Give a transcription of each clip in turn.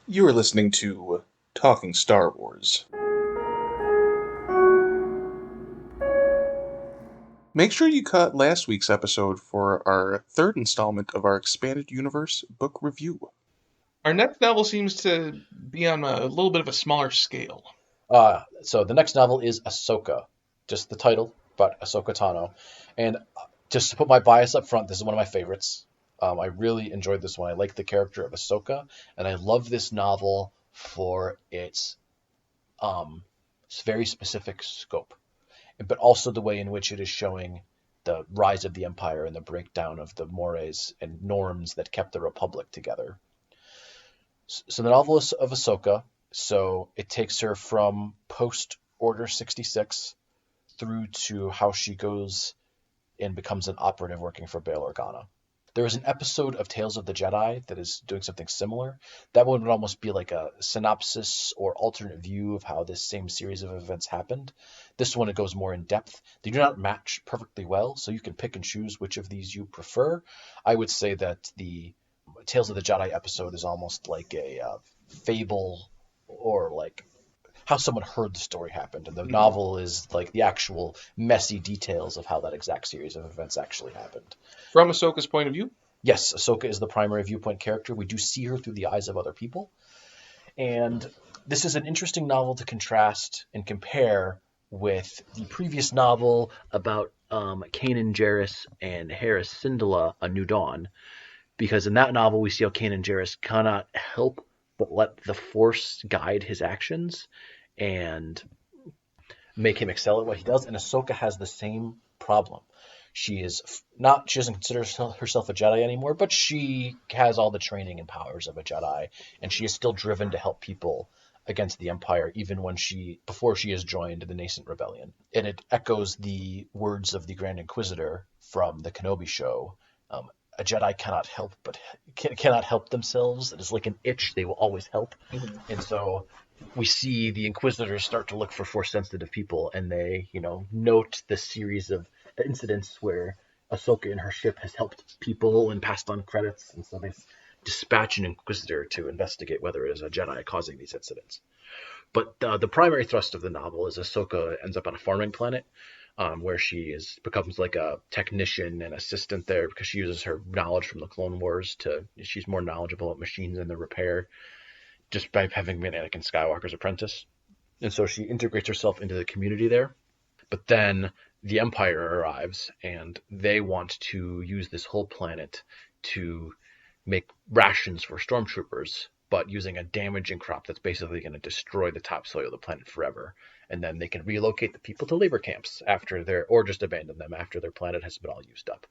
You are listening to Talking Star Wars. Make sure you caught last week's episode for our third installment of our Expanded Universe book review. Our next novel seems to be on a little bit of a smaller scale. So the next novel is Ahsoka, just the title, but Ahsoka Tano. And just to put my bias up front, this is one of my favorites. I really enjoyed this one. I like the character of Ahsoka, and I love this novel for its very specific scope, but also the way in which it is showing the rise of the Empire and the breakdown of the mores and norms that kept the Republic together. So the novel is of Ahsoka. So it takes her from post Order 66 through to how she goes and becomes an operative working for Bail Organa. There is an episode of Tales of the Jedi that is doing something similar. That one would almost be like a synopsis or alternate view of how this same series of events happened. This one, it goes more in depth. They do not match perfectly well, so you can pick and choose which of these you prefer. I would say that the Tales of the Jedi episode is almost like a fable, or like how someone heard the story happened, and the novel is like the actual messy details of how that exact series of events actually happened. From Ahsoka's point of view? Yes, Ahsoka is the primary viewpoint character. We do see her through the eyes of other people, and this is an interesting novel to contrast and compare with the previous novel about Kanan Jarrus and Hera Syndulla, A New Dawn, because in that novel we see how Kanan Jarrus cannot help but let the Force guide his actions and make him excel at what he does. And Ahsoka has the same problem. She doesn't consider herself a Jedi anymore, but she has all the training and powers of a Jedi, and she is still driven to help people against the Empire, even before she has joined the nascent rebellion. And it echoes the words of the Grand Inquisitor from the Kenobi show. A Jedi cannot help themselves. It is like an itch; they will always help. Mm-hmm. And so we see the Inquisitors start to look for Force-sensitive people, and they, note the series of incidents where Ahsoka in her ship has helped people and passed on credits, and so they dispatch an Inquisitor to investigate whether it is a Jedi causing these incidents. But the primary thrust of the novel is Ahsoka ends up on a farming planet, where she becomes like a technician and assistant there because she uses her knowledge from the Clone Wars she's more knowledgeable about machines and their repair just by having been Anakin Skywalker's apprentice. And so she integrates herself into the community there. But then the Empire arrives, and they want to use this whole planet to make rations for stormtroopers, but using a damaging crop that's basically going to destroy the topsoil of the planet forever. And then they can relocate the people to labor camps or just abandon them after their planet has been all used up.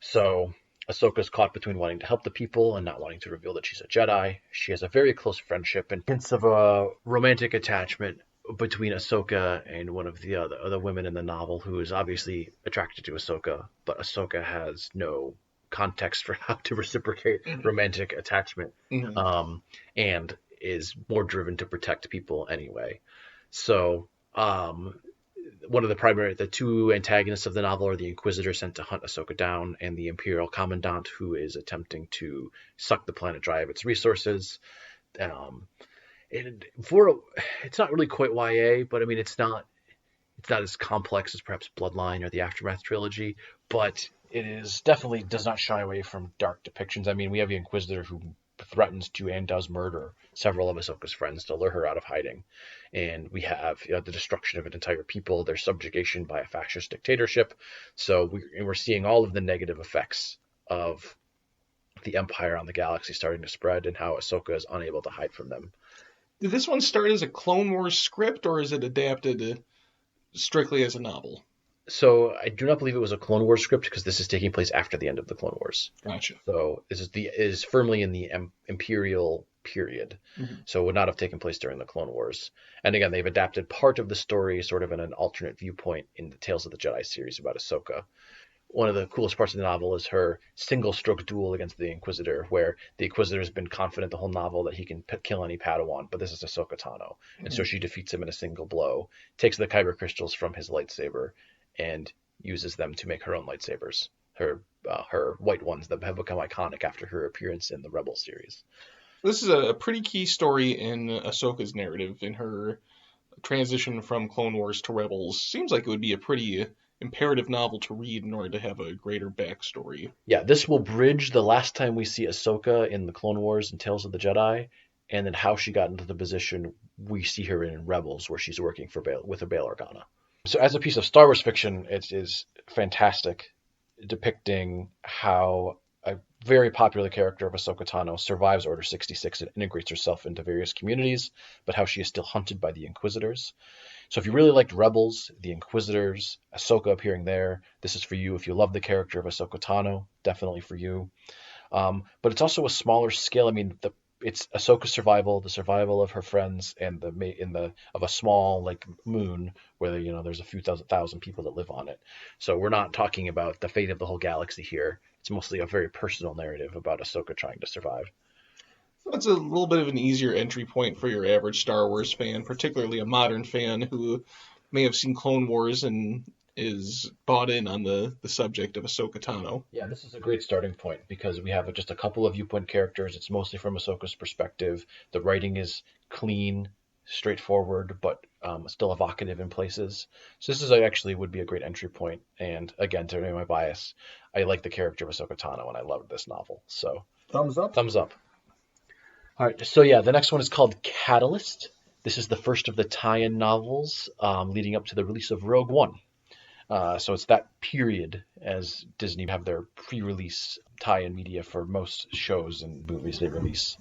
So Ahsoka's caught between wanting to help the people and not wanting to reveal that she's a Jedi. She has a very close friendship and hints of a romantic attachment between Ahsoka and one of the other women in the novel, who is obviously attracted to Ahsoka, but Ahsoka has no context for how to reciprocate romantic attachment, and is more driven to protect people anyway. So the two antagonists of the novel are the Inquisitor sent to hunt Ahsoka down, and the Imperial Commandant, who is attempting to suck the planet dry of its resources. It's not really quite YA, but I mean it's not as complex as perhaps Bloodline or the Aftermath trilogy, but it is definitely does not shy away from dark depictions. I mean, we have the Inquisitor who threatens to and does murder several of Ahsoka's friends to lure her out of hiding. And we have the destruction of an entire people, their subjugation by a fascist dictatorship. So we're seeing all of the negative effects of the Empire on the galaxy starting to spread, and how Ahsoka is unable to hide from them. Did this one start as a Clone Wars script, or is it adapted strictly as a novel? So I do not believe it was a Clone Wars script, because this is taking place after the end of the Clone Wars. Gotcha. So this is firmly in the Imperial period, so it would not have taken place during the Clone Wars. And again, they've adapted part of the story sort of in an alternate viewpoint in the Tales of the Jedi series about Ahsoka. One of the coolest parts of the novel is her single-stroke duel against the Inquisitor, where the Inquisitor has been confident the whole novel that he can kill any Padawan, but this is Ahsoka Tano. And so she defeats him in a single blow, takes the Kyber crystals from his lightsaber, and uses them to make her own lightsabers, her white ones that have become iconic after her appearance in the Rebel series. This is a pretty key story in Ahsoka's narrative in her transition from Clone Wars to Rebels. Seems like it would be a pretty imperative novel to read in order to have a greater backstory. Yeah, this will bridge the last time we see Ahsoka in the Clone Wars and Tales of the Jedi, and then how she got into the position we see her in Rebels, where she's working for with a Bail Organa. So, as a piece of Star Wars fiction, it is fantastic, depicting how a very popular character of Ahsoka Tano survives Order 66 and integrates herself into various communities, but how she is still hunted by the Inquisitors. So if you really liked Rebels, the Inquisitors, Ahsoka appearing there, this is for you. If you love the character of Ahsoka Tano, definitely for you. But it's also a smaller scale. I mean, it's Ahsoka's survival, the survival of her friends, and of a small like moon where there's a few thousand people that live on it. So we're not talking about the fate of the whole galaxy here. It's mostly a very personal narrative about Ahsoka trying to survive. That's a little bit of an easier entry point for your average Star Wars fan, particularly a modern fan who may have seen Clone Wars and is bought in on the subject of Ahsoka Tano. Yeah, this is a great starting point because we have just a couple of viewpoint characters. It's mostly from Ahsoka's perspective. The writing is clean, straightforward, but still evocative in places. So this actually would be a great entry point. And again, to remove my bias, I like the character of Ahsoka Tano and I loved this novel. So Thumbs up. thumbs up. All right, so yeah, the next one is called Catalyst. This is the first of the tie-in novels leading up to the release of Rogue One. So it's that period as Disney have their pre-release tie-in media for most shows and movies they release.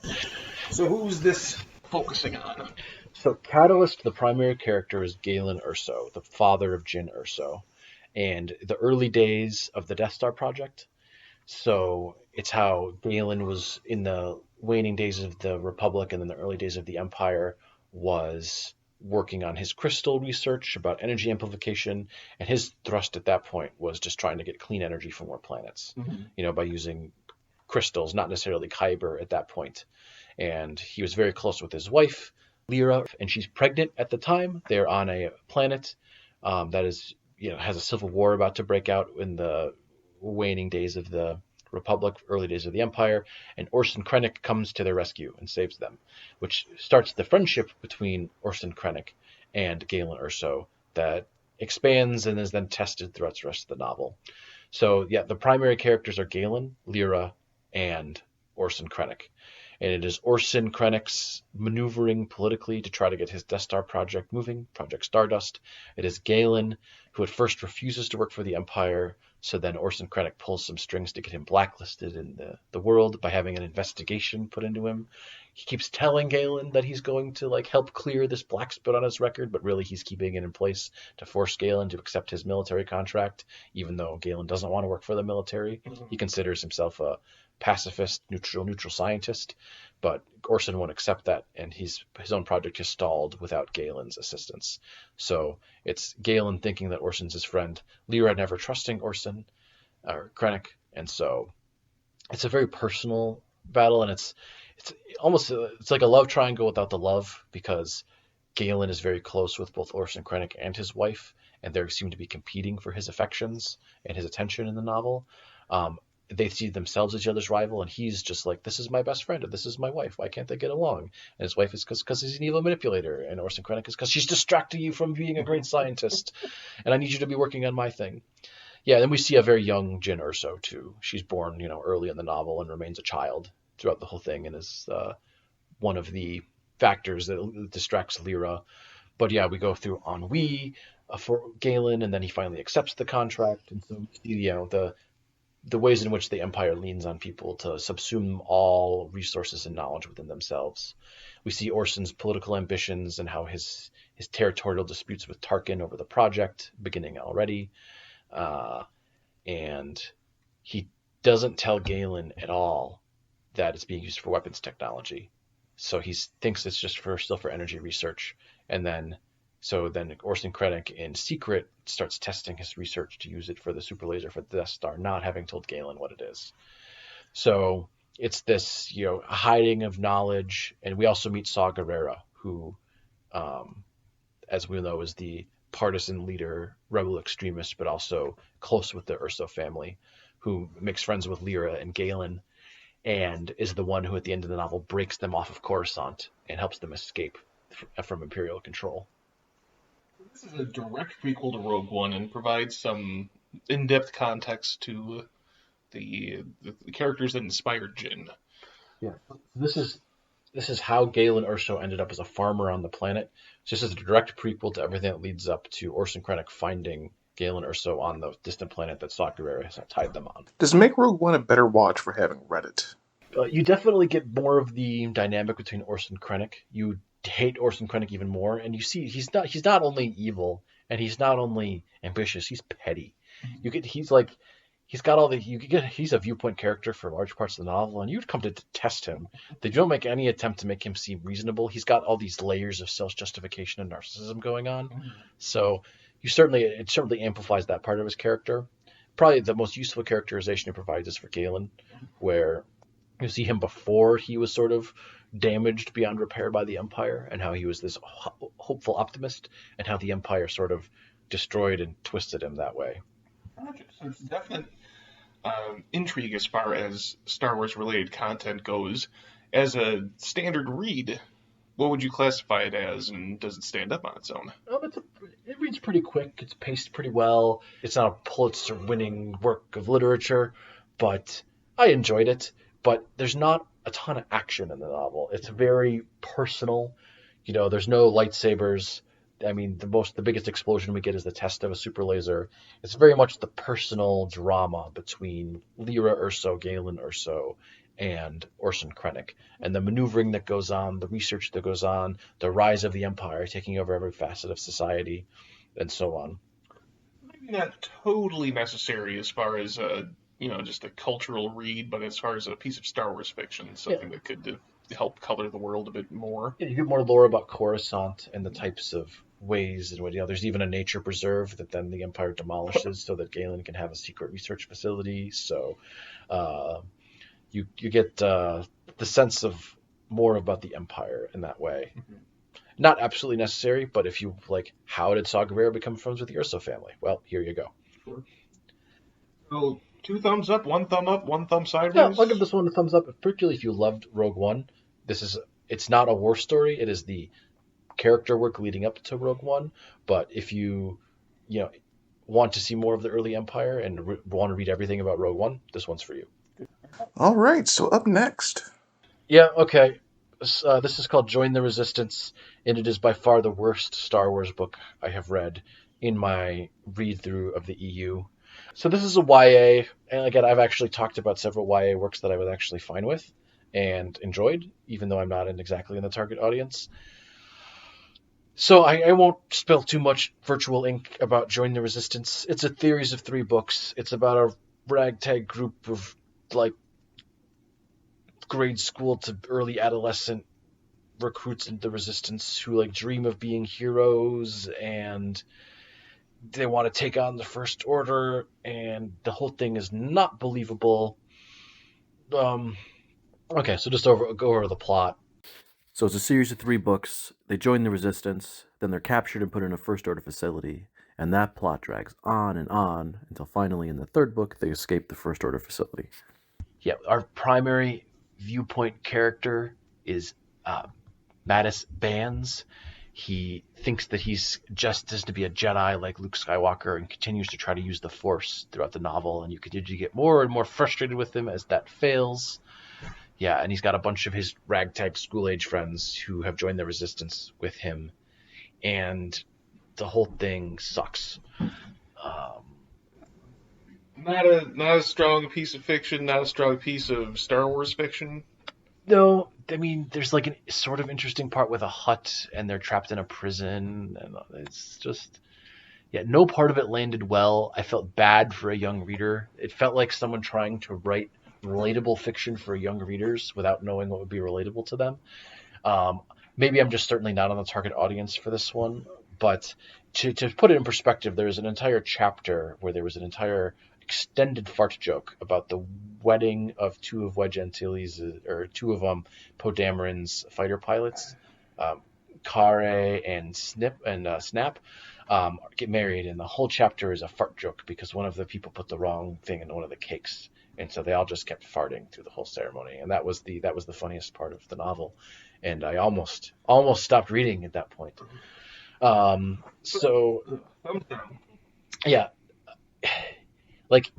So who's this focusing on? So Catalyst, the primary character, is Galen Erso, the father of Jyn Erso, and the early days of the Death Star project. So it's how Galen was in the waning days of the Republic and then the early days of the Empire was working on his crystal research about energy amplification, and his thrust at that point was just trying to get clean energy from more planets, by using crystals, not necessarily kyber at that point. And he was very close with his wife, Lyra, and she's pregnant at the time. They're on a planet that is, has a civil war about to break out in the waning days of the Republic, early days of the Empire, and Orson Krennic comes to their rescue and saves them, which starts the friendship between Orson Krennic and Galen Erso that expands and is then tested throughout the rest of the novel. So yeah, the primary characters are Galen, Lyra, and Orson Krennic. And it is Orson Krennic's maneuvering politically to try to get his Death Star project moving, Project Stardust. It is Galen who at first refuses to work for the Empire, so then Orson Krennic pulls some strings to get him blacklisted in the world by having an investigation put into him. He keeps telling Galen that he's going to help clear this black spot on his record, but really he's keeping it in place to force Galen to accept his military contract, even though Galen doesn't want to work for the military. He considers himself a pacifist, neutral scientist, but Orson won't accept that, and his own project has stalled without Galen's assistance. So it's Galen thinking that Orson's his friend, Lyra never trusting Orson or Krennic, and so it's a very personal battle, and it's like a love triangle without the love, because Galen is very close with both Orson Krennic and his wife, and they seem to be competing for his affections and his attention in the novel. They see themselves as each other's rival, and he's just like, this is my best friend, and this is my wife. Why can't they get along? And his wife is because he's an evil manipulator, and Orson Krennic is because she's distracting you from being a great scientist, and I need you to be working on my thing. Yeah, then we see a very young Jyn Erso, too. She's born, early in the novel and remains a child throughout the whole thing, and is one of the factors that distracts Lyra. But yeah, we go through ennui for Galen, and then he finally accepts the contract, and so the ways in which the Empire leans on people to subsume all resources and knowledge within themselves. We see Orson's political ambitions and how his territorial disputes with Tarkin over the project beginning already. And he doesn't tell Galen at all that it's being used for weapons technology. So he thinks it's just still for energy research. And then Orson Krennic in secret starts testing his research to use it for the super laser for the Death Star, not having told Galen what it is. So it's this, hiding of knowledge. And we also meet Saw Gerrera, who, as we know, is the partisan leader, rebel extremist, but also close with the Erso family, who makes friends with Lyra and Galen. and is the one who at the end of the novel breaks them off of Coruscant and helps them escape from Imperial control. This is a direct prequel to Rogue One and provides some in-depth context to the characters that inspired Jyn. Yeah, this is how Galen Erso ended up as a farmer on the planet. This is a direct prequel to everything that leads up to Orson Krennic finding Galen Erso on the distant planet that Saw Gerrera has tied them on. Does it make Rogue One a better watch for having read it? You definitely get more of the dynamic between Orson Krennic. You hate Orson Krennic even more, and you see he's not only evil and he's not only ambitious, he's petty. He's got all the he's a viewpoint character for large parts of the novel, and you'd come to detest him. They don't make any attempt to make him seem reasonable. He's got all these layers of self-justification and narcissism going on. So it certainly amplifies that part of his character. Probably the most useful characterization it provides is for Galen, where you see him before he was sort of damaged beyond repair by the Empire, and how he was this hopeful optimist, and how the Empire sort of destroyed and twisted him that way. Gotcha. So it's definite intrigue as far as Star Wars related content goes. As a standard read, what would you classify it as, and does it stand up on its own? It reads pretty quick. It's paced pretty well. It's not a Pulitzer-winning work of literature, but I enjoyed it. But there's not a ton of action in the novel. It's very personal. There's no lightsabers. I mean, the biggest explosion we get is the test of a super laser. It's very much the personal drama between Lyra Erso, Galen Erso, and Orson Krennic, and the maneuvering that goes on, the research that goes on, the rise of the Empire taking over every facet of society, and so on. Maybe not totally necessary as far as just a cultural read, but as far as a piece of Star Wars fiction, something that could help color the world a bit more. Yeah, you get more lore about Coruscant and the types of ways in which there's even a nature preserve that then the Empire demolishes so that Galen can have a secret research facility. So you get the sense of more about the Empire in that way. Mm-hmm. Not absolutely necessary, but if you how did Saw Gerrera become friends with the Erso family? Well, here you go. Sure. So 2 thumbs up, 1 thumb up, 1 thumb sideways. Yeah, I'll give this one a thumbs up, particularly if you loved Rogue One. It's not a war story. It is the character work leading up to Rogue One. But if you want to see more of the early Empire and want to read everything about Rogue One, this one's for you. All right, so up next. Yeah, okay. This is called Join the Resistance, and it is by far the worst Star Wars book I have read in my read-through of the EU. So this is a YA, and again, I've actually talked about several YA works that I was actually fine with and enjoyed, even though I'm not exactly in the target audience. So I won't spill too much virtual ink about Join the Resistance. It's a series of 3 books. It's about a ragtag group of grade school to early adolescent recruits into the Resistance who dream of being heroes, and they want to take on the First Order, and the whole thing is not believable. Okay, so just go over the plot. So it's a series of 3 books. They join the Resistance, then they're captured and put in a First Order facility, and that plot drags on and on until finally in the 3rd book they escape the First Order facility. Yeah, our primary viewpoint character is Mattis Bands. He thinks that he's destined to be a Jedi like Luke Skywalker and continues to try to use the Force throughout the novel, and you continue to get more and more frustrated with him as that fails. Yeah, and he's got a bunch of his ragtag school-age friends who have joined the Resistance with him, and the whole thing sucks. Not a strong piece of fiction, not a strong piece of Star Wars fiction. No, I mean, there's a sort of interesting part with a hut, and they're trapped in a prison, and it's just... Yeah, no part of it landed well. I felt bad for a young reader. It felt like someone trying to write relatable fiction for young readers without knowing what would be relatable to them. Maybe I'm just certainly not on the target audience for this one, but to put it in perspective, there's an entire chapter where there was an entire extended fart joke about the wedding of 2 of Wedge Antilles, or 2 of Poe Dameron's fighter pilots, Kare and Snap, get married, and the whole chapter is a fart joke because one of the people put the wrong thing in one of the cakes. And so they all just kept farting through the whole ceremony, and that was the funniest part of the novel, and I almost stopped reading at that point. So yeah, like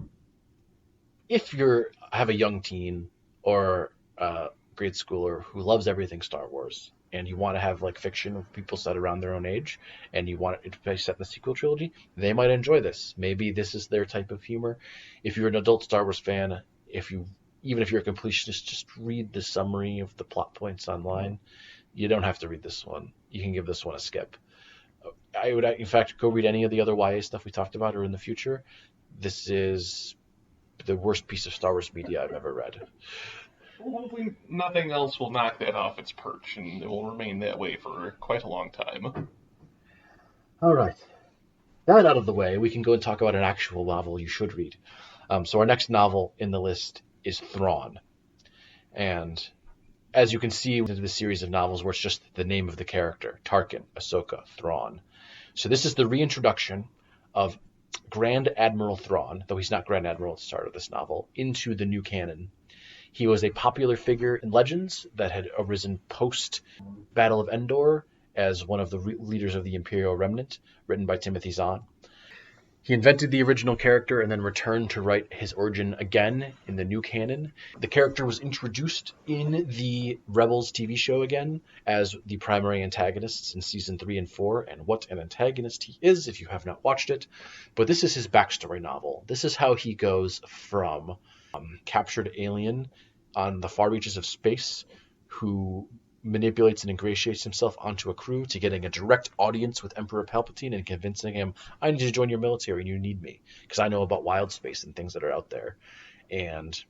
if you have a young teen or a grade schooler who loves everything Star Wars, and you want to have like fiction of people set around their own age, and you want it to be set in the sequel trilogy, they might enjoy this. Maybe this is their type of humor. If you're an adult Star Wars fan, even if you're a completionist, just read the summary of the plot points online. You don't have to read this one. You can give this one a skip. I would, in fact, go read any of the other YA stuff we talked about or in the future. This is the worst piece of Star Wars media I've ever read. Well, hopefully nothing else will knock that off its perch, and it will remain that way for quite a long time. All right. That out of the way, we can go and talk about an actual novel you should read. So our next novel in the list is Thrawn. And as you can see in the series of novels where it's just the name of the character, Tarkin, Ahsoka, Thrawn. So this is the reintroduction of Grand Admiral Thrawn, though he's not Grand Admiral at the start of this novel, into the new canon. He was a popular figure in legends that had arisen post-Battle of Endor as one of the leaders of the Imperial Remnant, written by Timothy Zahn. He invented the original character and then returned to write his origin again in the new canon. The character was introduced in the Rebels TV show again as the primary antagonists in season 3 and 4, and what an antagonist he is if you have not watched it. But this is his backstory novel. This is how he goes from captured alien on the far reaches of space who manipulates and ingratiates himself onto a crew to getting a direct audience with Emperor Palpatine and convincing him, I need to join your military and you need me because I know about wild space and things that are out there. And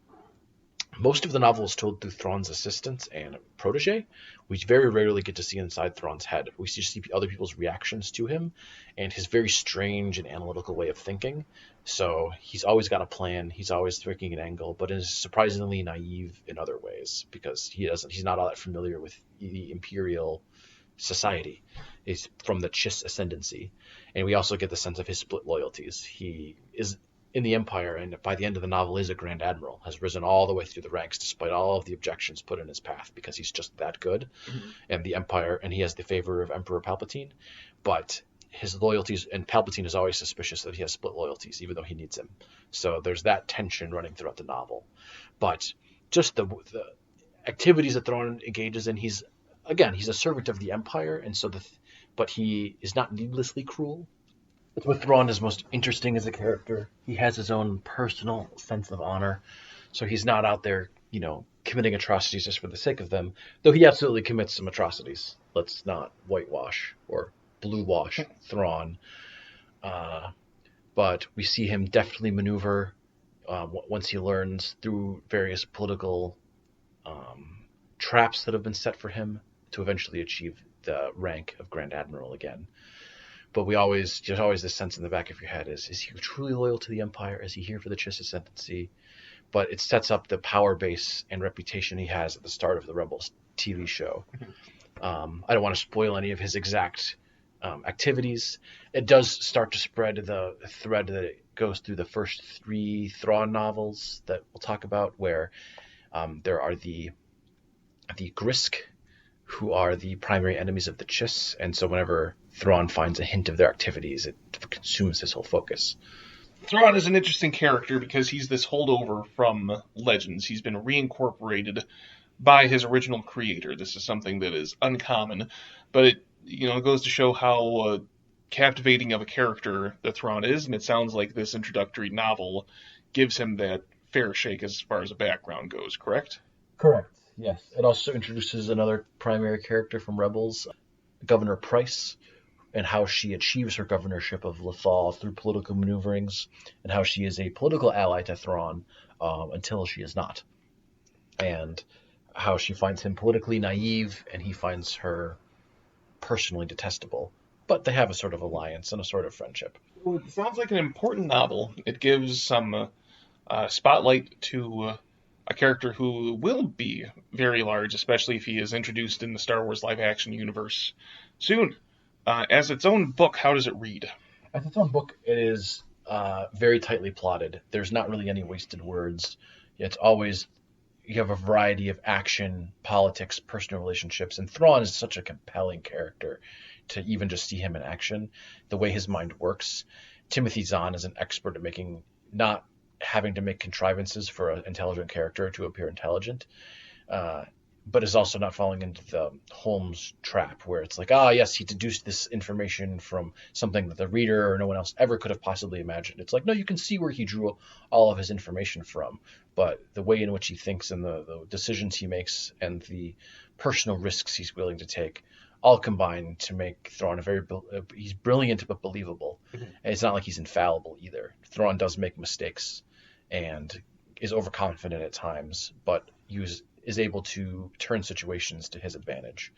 most of the novel is told through Thrawn's assistant and protege. We very rarely get to see inside Thrawn's head. We just see other people's reactions to him and his very strange and analytical way of thinking. So he's always got a plan. He's always thinking an angle, but is surprisingly naive in other ways because he's not all that familiar with the Imperial society. He's from the Chiss ascendancy. And we also get the sense of his split loyalties. He is in the Empire, and by the end of the novel is a Grand Admiral, has risen all the way through the ranks despite all of the objections put in his path because he's just that good. And the Empire, and he has the favor of Emperor Palpatine, but his loyalties, and Palpatine is always suspicious that he has split loyalties, even though he needs him. So there's that tension running throughout the novel. But just the activities that Thrawn engages in, he's a servant of the Empire, and so but he is not needlessly cruel. It's what Thrawn is most interesting as a character. He has his own personal sense of honor, so he's not out there, committing atrocities just for the sake of them, though he absolutely commits some atrocities. Let's not whitewash or blue wash Thrawn. But we see him deftly maneuver once he learns through various political traps that have been set for him to eventually achieve the rank of Grand Admiral again. But there's always this sense in the back of your head, is he truly loyal to the Empire? Is he here for the Chiss ascendancy? But it sets up the power base and reputation he has at the start of the Rebels TV show. I don't want to spoil any of his exact activities. It does start to spread the thread that it goes through the first 3 Thrawn novels that we'll talk about, where there are the Grisk, who are the primary enemies of the Chiss, and so whenever Thrawn finds a hint of their activities, it consumes his whole focus. Thrawn is an interesting character because he's this holdover from Legends. He's been reincorporated by his original creator. This is something that is uncommon, but it goes to show how captivating of a character that Thrawn is, and it sounds like this introductory novel gives him that fair shake as far as a background goes, correct? Correct, yes. It also introduces another primary character from Rebels, Governor Price, and how she achieves her governorship of Lothal through political maneuverings, and how she is a political ally to Thrawn until she is not. And how she finds him politically naive, and he finds her personally detestable. But they have a sort of alliance and a sort of friendship. Well, it sounds like an important novel. It gives some spotlight to a character who will be very large, especially if he is introduced in the Star Wars live-action universe soon. As its own book, how does it read? As its own book, it is very tightly plotted. There's not really any wasted words. It's always you have a variety of action, politics, personal relationships, and Thrawn is such a compelling character to even just see him in action, the way his mind works. Timothy Zahn is an expert at not having to make contrivances for an intelligent character to appear intelligent, uh, but is also not falling into the Holmes trap where it's like, yes, he deduced this information from something that the reader or no one else ever could have possibly imagined. It's like, no, you can see where he drew all of his information from, but the way in which he thinks and the decisions he makes and the personal risks he's willing to take all combine to make Thrawn he's brilliant but believable. Mm-hmm. And it's not like he's infallible either. Thrawn does make mistakes and is overconfident at times, but is able to turn situations to his advantage.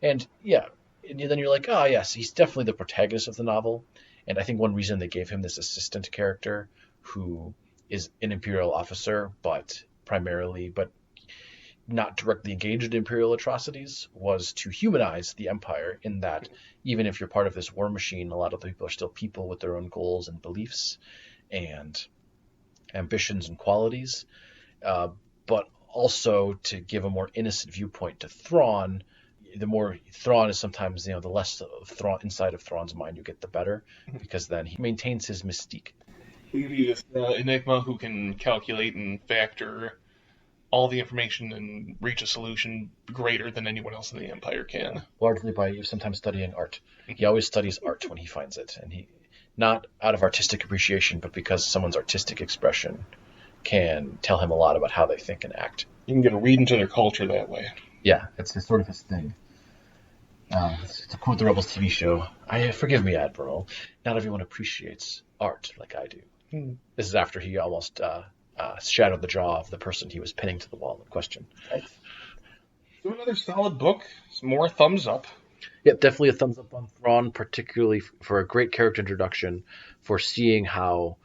And then you're like, yes, he's definitely the protagonist of the novel. And I think one reason they gave him this assistant character who is an Imperial officer, but not directly engaged in Imperial atrocities, was to humanize the Empire, in that even if you're part of this war machine, a lot of the people are still people with their own goals and beliefs and ambitions and qualities. But also to give a more innocent viewpoint to Thrawn. The more Thrawn is sometimes, the less Thrawn inside of Thrawn's mind you get, the better, because then he maintains his mystique. He could be this enigma who can calculate and factor all the information and reach a solution greater than anyone else in the Empire can. Largely by sometimes studying art. He always studies art when he finds it, and he, not out of artistic appreciation, but because someone's artistic expression can tell him a lot about how they think and act. You can get a read into their culture that way. Yeah, it's sort of his thing. To quote the Rebels TV show, forgive me, Admiral, not everyone appreciates art like I do. This is after he almost shadowed the jaw of the person he was pinning to the wall in question. Right. So another solid book. Some more thumbs up. Yep, definitely a thumbs up on Thrawn, particularly for a great character introduction, for seeing how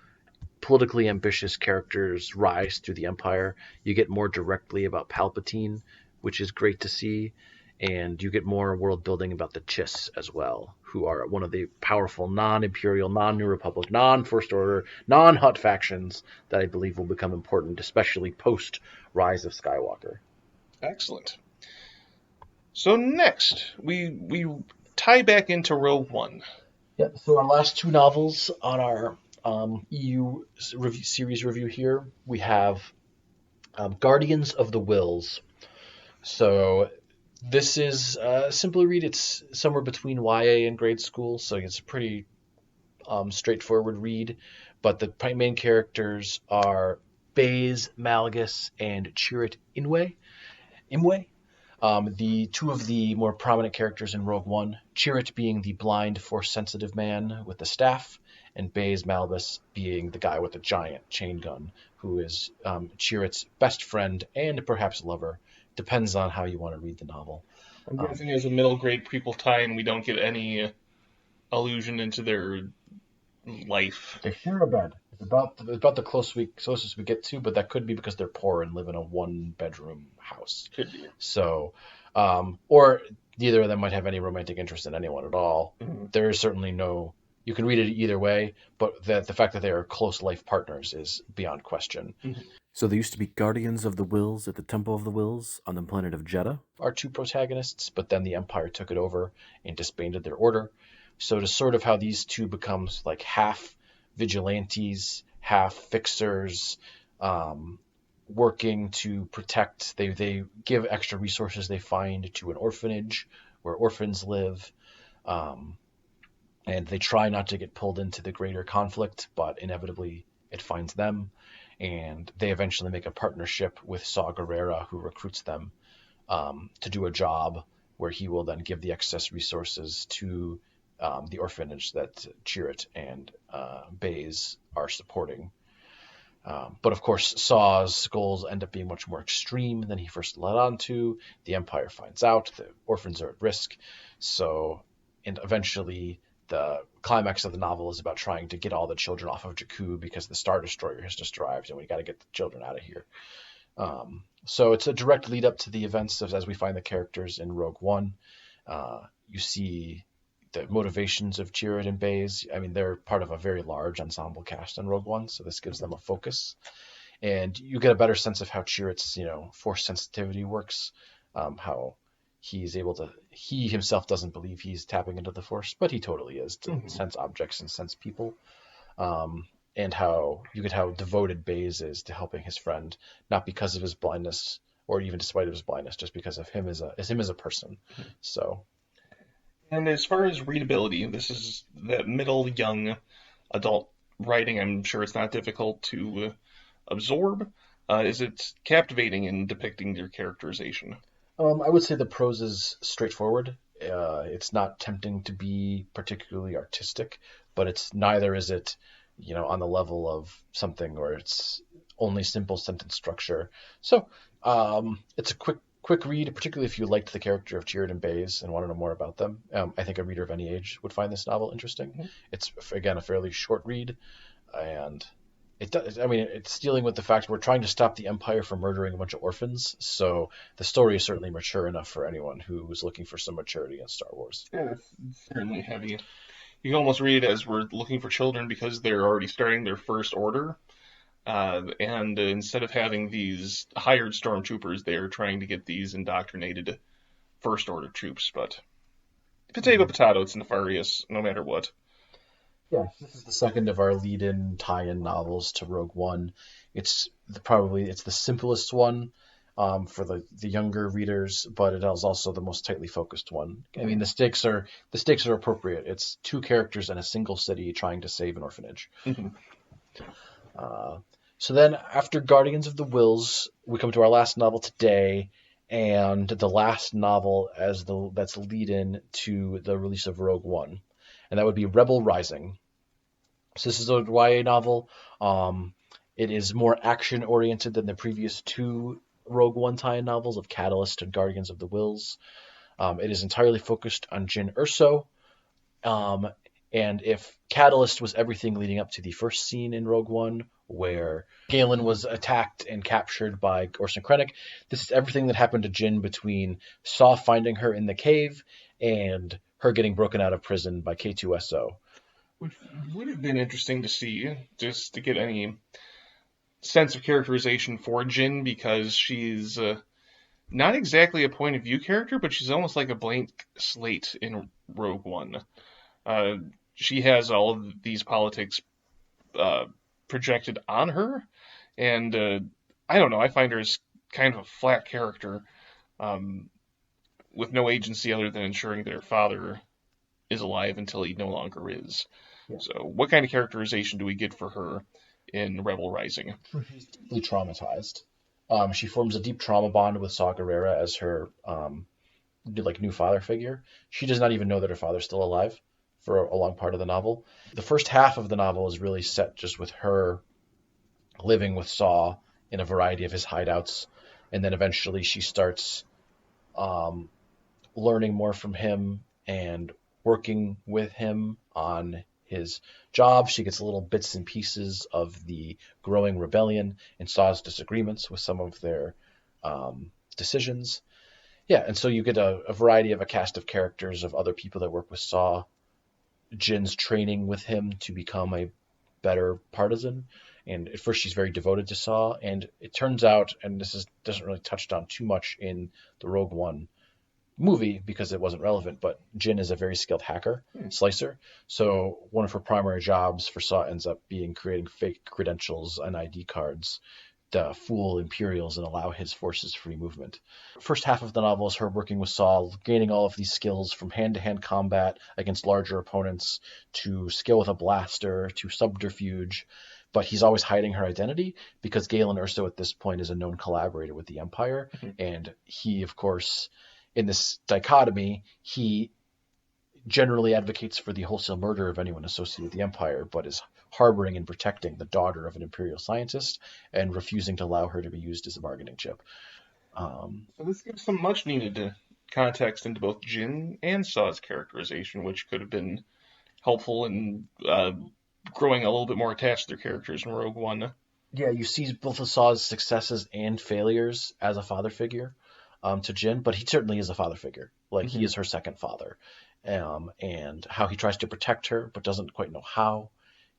politically ambitious characters rise through the Empire. You get more directly about Palpatine, which is great to see, and you get more world building about the Chiss as well, who are one of the powerful non-Imperial, non-New Republic, non-First Order, non-Hutt factions that I believe will become important, especially post Rise of Skywalker. Excellent. So next, we tie back into Rogue One. Yeah, so our last two novels on our EU series review here, we have Guardians of the Whills. So this is a simple read. It's somewhere between YA and grade school, so it's a pretty straightforward read. But the main characters are Baze Malgus and Chirrut Imwe. The two of the more prominent characters in Rogue One, Chirrut being the blind, force-sensitive man with the staff, and Baze Malgus being the guy with the giant chain gun, who is Chirrut's best friend and perhaps lover. Depends on how you want to read the novel. I'm guessing as a middle grade prequel tie-in, we don't get any allusion into their life. They share a bed. It's about the closest we get to, but that could be because they're poor and live in a one-bedroom house. Could be. So, or neither of them might have any romantic interest in anyone at all. Mm-hmm. There is certainly no. You can read it either way, but the fact that they are close life partners is beyond question. Mm-hmm. So there used to be Guardians of the Whills at the Temple of the Whills on the planet of Jeddah? Our two protagonists, but then the Empire took it over and disbanded their order. So to sort of how these two becomes like half vigilantes, half fixers, working to protect. They give extra resources they find to an orphanage where orphans live. And they try not to get pulled into the greater conflict, but inevitably it finds them. And they eventually make a partnership with Saw Gerrera, who recruits them to do a job where he will then give the excess resources to the orphanage that Chirrut and Baze are supporting. But of course, Saw's goals end up being much more extreme than he first led on to. The Empire finds out, the orphans are at risk. And eventually the climax of the novel is about trying to get all the children off of Jakku because the Star Destroyer has just arrived and we got to get the children out of here. So it's a direct lead up to the events as we find the characters in Rogue One. You see the motivations of Chirrut and Baze. I mean, they're part of a very large ensemble cast in Rogue One, so this gives them a focus. and you get a better sense of how Chirrut's, force sensitivity works, how he's able to. He himself doesn't believe he's tapping into the force, but he totally is to sense objects and sense people. And how devoted Baze is to helping his friend, not because of his blindness or even despite of his blindness, just because of him as a person. So. And as far as readability, this is that middle young adult writing. I'm sure it's not difficult to absorb. Is it captivating in depicting their characterization? I would say the prose is straightforward. It's not tempting to be particularly artistic, but neither is it, on the level of something where it's only simple sentence structure. So it's a quick read, particularly if you liked the character of Chirrut and Baze and want to know more about them. I think a reader of any age would find this novel interesting. It's, again, a fairly short read, and it's dealing with the fact we're trying to stop the Empire from murdering a bunch of orphans, so the story is certainly mature enough for anyone who is looking for some maturity in Star Wars. Yeah, it's certainly heavy. You can almost read it as we're looking for children because they're already starting their first order. And instead of having these hired stormtroopers, they're trying to get these indoctrinated first order troops. But potato, it's nefarious no matter what. Yeah, this is the second of our lead-in tie-in novels to Rogue One. It's the simplest one for the younger readers, but it is also the most tightly focused one. I mean, the stakes are appropriate. It's two characters in a single city trying to save an orphanage. So then, after Guardians of the Whills, we come to our last novel today, and the last novel that's lead-in to the release of Rogue One, and that would be Rebel Rising. So this is a YA novel. It is more action-oriented than the previous two Rogue One tie-in novels of Catalyst and Guardians of the Whills. It is entirely focused on Jyn Erso. And if Catalyst was everything leading up to the first scene in Rogue One, where Galen was attacked and captured by Orson Krennic, this is everything that happened to Jyn between Saw finding her in the cave and her getting broken out of prison by K2SO. Which would have been interesting to see, just to get any sense of characterization for Jyn, because she's not exactly a point of view character, but she's almost like a blank slate in Rogue One. She has all of these politics projected on her, and I don't know, I find her as kind of a flat character with no agency other than ensuring that her father is alive until he no longer is. Yeah. So what kind of characterization do we get for her in Rebel Rising? She's deeply traumatized. She forms a deep trauma bond with Saw Gerrera as her new father figure. She does not even know that her father's still alive for a long part of the novel. The first half of the novel is really set just with her living with Saw in a variety of his hideouts, and then eventually she starts learning more from him and working with him on his job. She gets little bits and pieces of the growing rebellion and Saw's disagreements with some of their decisions. Yeah, and so you get a variety of a cast of characters of other people that work with Saw. Jin's training with him to become a better partisan, and at first she's very devoted to Saw, and it turns out, and doesn't really touched on too much in the Rogue One movie because it wasn't relevant, but Jyn is a very skilled hacker, slicer, so one of her primary jobs for Saw ends up being creating fake credentials and ID cards to fool Imperials and allow his forces free movement. First half of the novel is her working with Saul, gaining all of these skills from hand-to-hand combat against larger opponents, to skill with a blaster, to subterfuge, but he's always hiding her identity because Galen Erso at this point is a known collaborator with the Empire, and he, of course, in this dichotomy, he generally advocates for the wholesale murder of anyone associated with the Empire, but is harboring and protecting the daughter of an Imperial scientist and refusing to allow her to be used as a bargaining chip. So this gives some much needed context into both Jyn and Saw's characterization, which could have been helpful in growing a little bit more attached to their characters in Rogue One. Yeah, you see both of Saw's successes and failures as a father figure to Jyn, but he certainly is a father figure. Like, he is her second father. And how he tries to protect her, but doesn't quite know how.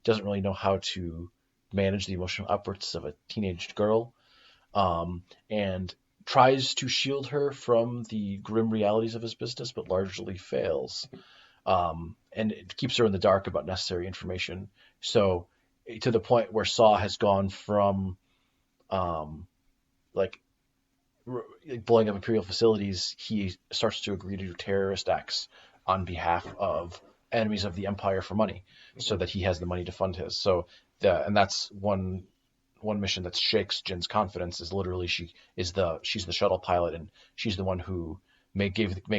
Doesn't really know how to manage the emotional outbursts of a teenage girl, and tries to shield her from the grim realities of his business, but largely fails. And it keeps her in the dark about necessary information. So to the point where Saw has gone from like blowing up Imperial facilities, he starts to agree to do terrorist acts on behalf of enemies of the Empire for money, so that he has the money to fund his. So and that's one mission that shakes Jin's confidence. Is literally she's the shuttle pilot, and she's the one who make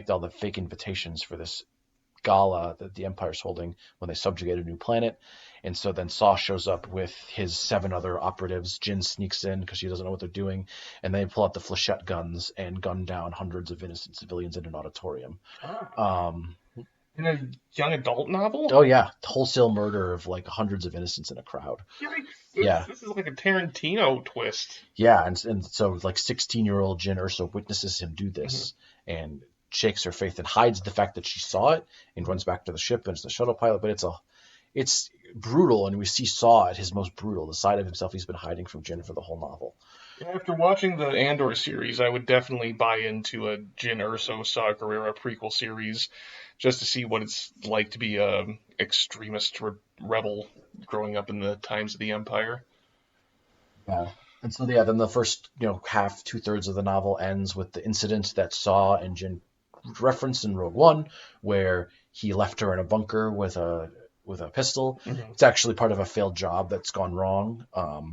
all the fake invitations for this gala that the Empire's holding when they subjugate a new planet. And so then Saw shows up with his 7 other operatives. Jin sneaks in because she doesn't know what they're doing, and they pull out the flechette guns and gun down hundreds of innocent civilians in an auditorium. In a young adult novel? Oh yeah, wholesale murder of like hundreds of innocents in a crowd. Yikes. This is like a Tarantino twist. Yeah, and so like 16-year-old Jyn Erso witnesses him do this, and shakes her faith and hides the fact that she saw it and runs back to the ship, and it's the shuttle pilot. But it's brutal, and we see Saw at his most brutal, the side of himself he's been hiding from Jyn for the whole novel. After watching the Andor series, I would definitely buy into a Jyn Erso Saw Gerrera prequel series, just to see what it's like to be a extremist rebel growing up in the times of the Empire. Yeah. And so then the first half, 2/3 of the novel ends with the incident that Saw and Jyn referenced in Rogue One, where he left her in a bunker with a pistol. It's actually part of a failed job that's gone wrong.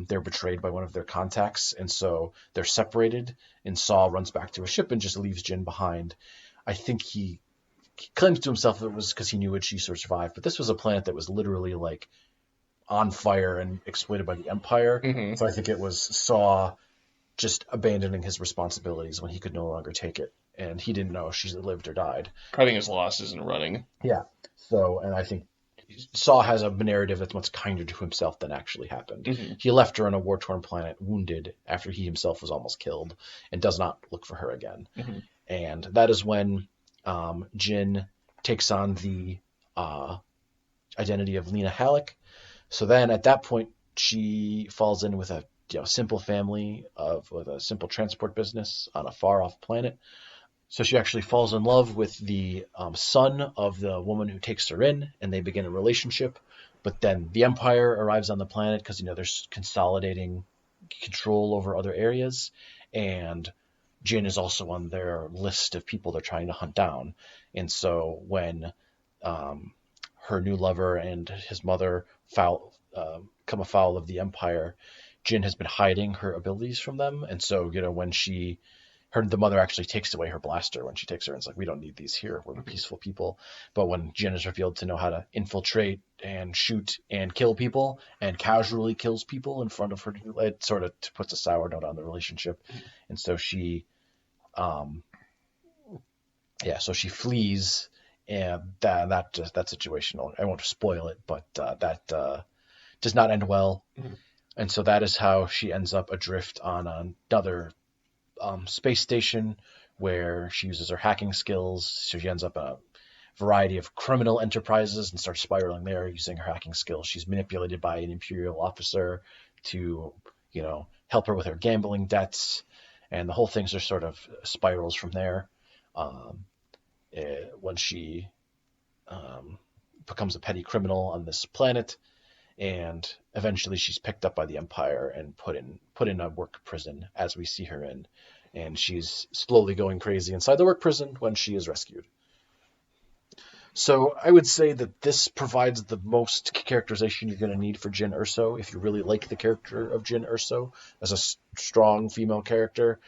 They're betrayed by one of their contacts, and so they're separated, and Saw runs back to a ship and just leaves Jyn behind. I think he claims to himself that it was because he knew she survived, but this was a planet that was literally like on fire and exploited by the Empire. So I think it was Saw just abandoning his responsibilities when he could no longer take it, and he didn't know if she lived or died. Cutting his losses and running. Yeah. So, and I think Saw has a narrative that's much kinder to himself than actually happened. He left her on a war-torn planet, wounded, after he himself was almost killed, and does not look for her again. And that is when Jyn takes on the identity of Lena Halleck. So then, at that point, she falls in with a simple family with a simple transport business on a far-off planet. So she actually falls in love with the son of the woman who takes her in, and they begin a relationship. But then the Empire arrives on the planet because they're consolidating control over other areas, and Jyn is also on their list of people they're trying to hunt down. And so when her new lover and his mother come afoul of the Empire, Jyn has been hiding her abilities from them. And so when the mother actually takes away her blaster when she takes her, and it's like, we don't need these here. We're peaceful people. But when Jyn is revealed to know how to infiltrate and shoot and kill people, and casually kills people in front of her, it sort of puts a sour note on the relationship. And so she flees, and that situation, I won't spoil it, but that does not end well. And so that is how she ends up adrift on another space station, where she uses her hacking skills. So she ends up in a variety of criminal enterprises and starts spiraling there using her hacking skills. She's manipulated by an Imperial officer to, help her with her gambling debts, and the whole thing just sort of spirals from there. When she becomes a petty criminal on this planet, and eventually she's picked up by the Empire and put in a work prison, as we see her in, and she's slowly going crazy inside the work prison when she is rescued. So I would say that this provides the most characterization you're going to need for Jyn Erso if you really like the character of Jyn Erso as a strong female character,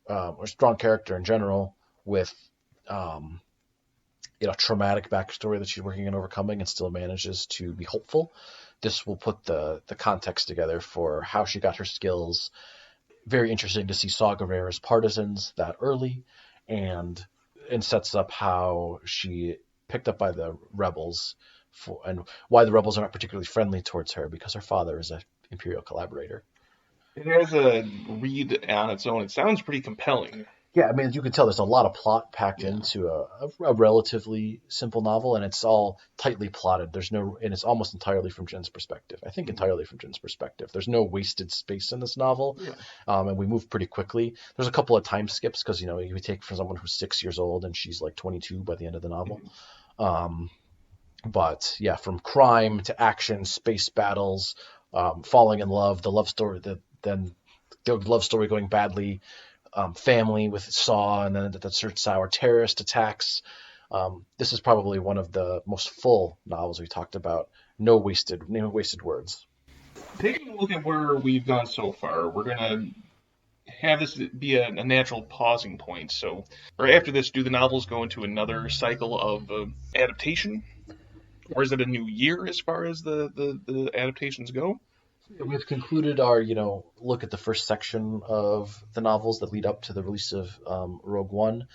or strong character in general, with traumatic backstory that she's working on overcoming and still manages to be hopeful. This will put the context together for how she got her skills. Very interesting to see Saw Gerrera's partisans that early, and sets up how she picked up by the rebels, and why the rebels are not particularly friendly towards her, because her father is an Imperial collaborator. It has a read on its own. It sounds pretty compelling. Yeah, I mean, you can tell there's a lot of plot packed into a relatively simple novel, and it's all tightly plotted. And it's almost entirely from Jen's perspective. I think entirely from Jen's perspective. There's no wasted space in this novel, and we move pretty quickly. There's a couple of time skips because you take from someone who's 6 years old and she's like 22 by the end of the novel. But yeah, from crime to action, space battles, falling in love, the love story, then the love story going badly. Family with Saw, and then the Search Sour terrorist attacks. This is probably one of the most full novels we talked about. No wasted words. Taking a look at where we've gone so far, we're going to have this be a natural pausing point. So, or after this, do the novels go into another cycle of adaptation? Or is it a new year as far as the adaptations go? We've concluded our, look at the first section of the novels that lead up to the release of Rogue One.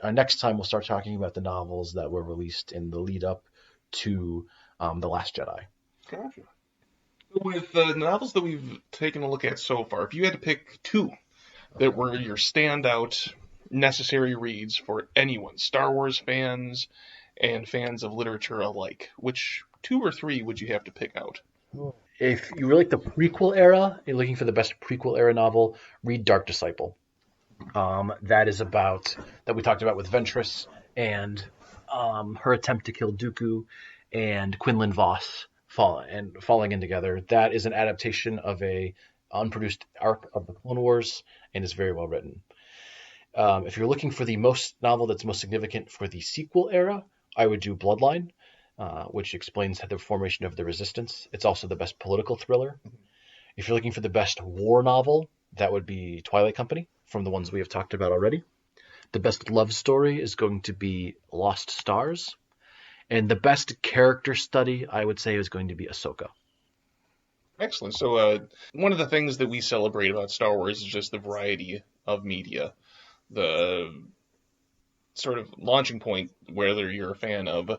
Next time, we'll start talking about the novels that were released in the lead up to The Last Jedi. Gotcha. With the novels that we've taken a look at so far, if you had to pick two that were your standout necessary reads for anyone, Star Wars fans and fans of literature alike, which 2 or 3 would you have to pick out? If you really like the prequel era, you're looking for the best prequel era novel, read Dark Disciple. That we talked about with Ventress and her attempt to kill Dooku and Quinlan Vos falling in together. That is an adaptation of a unproduced arc of the Clone Wars and is very well written. If you're looking for the novel that's most significant for the sequel era, I would do Bloodline. Which explains the formation of the Resistance. It's also the best political thriller. If you're looking for the best war novel, that would be Twilight Company, from the ones we have talked about already. The best love story is going to be Lost Stars. And the best character study, I would say, is going to be Ahsoka. Excellent. So one of the things that we celebrate about Star Wars is just the variety of media. The sort of launching point, whether you're a fan of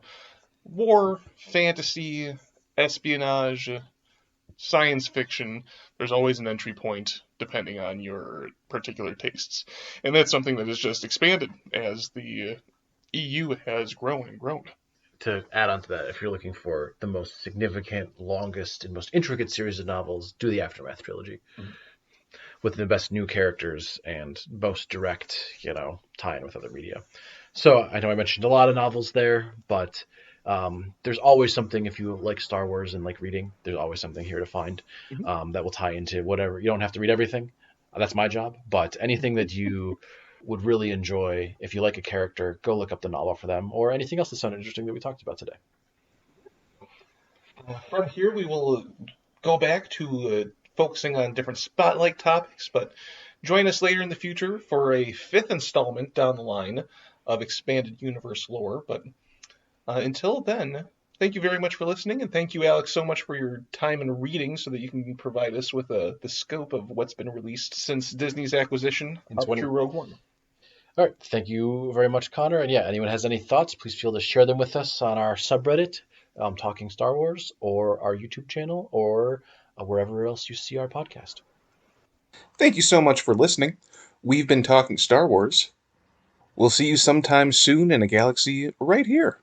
war, fantasy, espionage, science fiction, there's always an entry point depending on your particular tastes. And that's something that has just expanded as the EU has grown and grown. To add on to that, if you're looking for the most significant, longest, and most intricate series of novels, do the Aftermath trilogy. With the best new characters and most direct, tie-in with other media. So I know I mentioned a lot of novels there, but there's always something, if you like Star Wars and like reading, there's always something here to find that will tie into whatever. You don't have to read everything. That's my job. But anything that you would really enjoy, if you like a character, go look up the novel for them, or anything else that sounded interesting that we talked about today. From here, we will go back to focusing on different spotlight topics, but join us later in the future for a 5th installment down the line of Expanded Universe lore. But until then, thank you very much for listening, and thank you, Alex, so much for your time and reading so that you can provide us with the scope of what's been released since Disney's acquisition up through Rogue One. All right. Thank you very much, Connor. And yeah, anyone has any thoughts, please feel to share them with us on our subreddit, Talking Star Wars, or our YouTube channel, or wherever else you see our podcast. Thank you so much for listening. We've been Talking Star Wars. We'll see you sometime soon in a galaxy right here.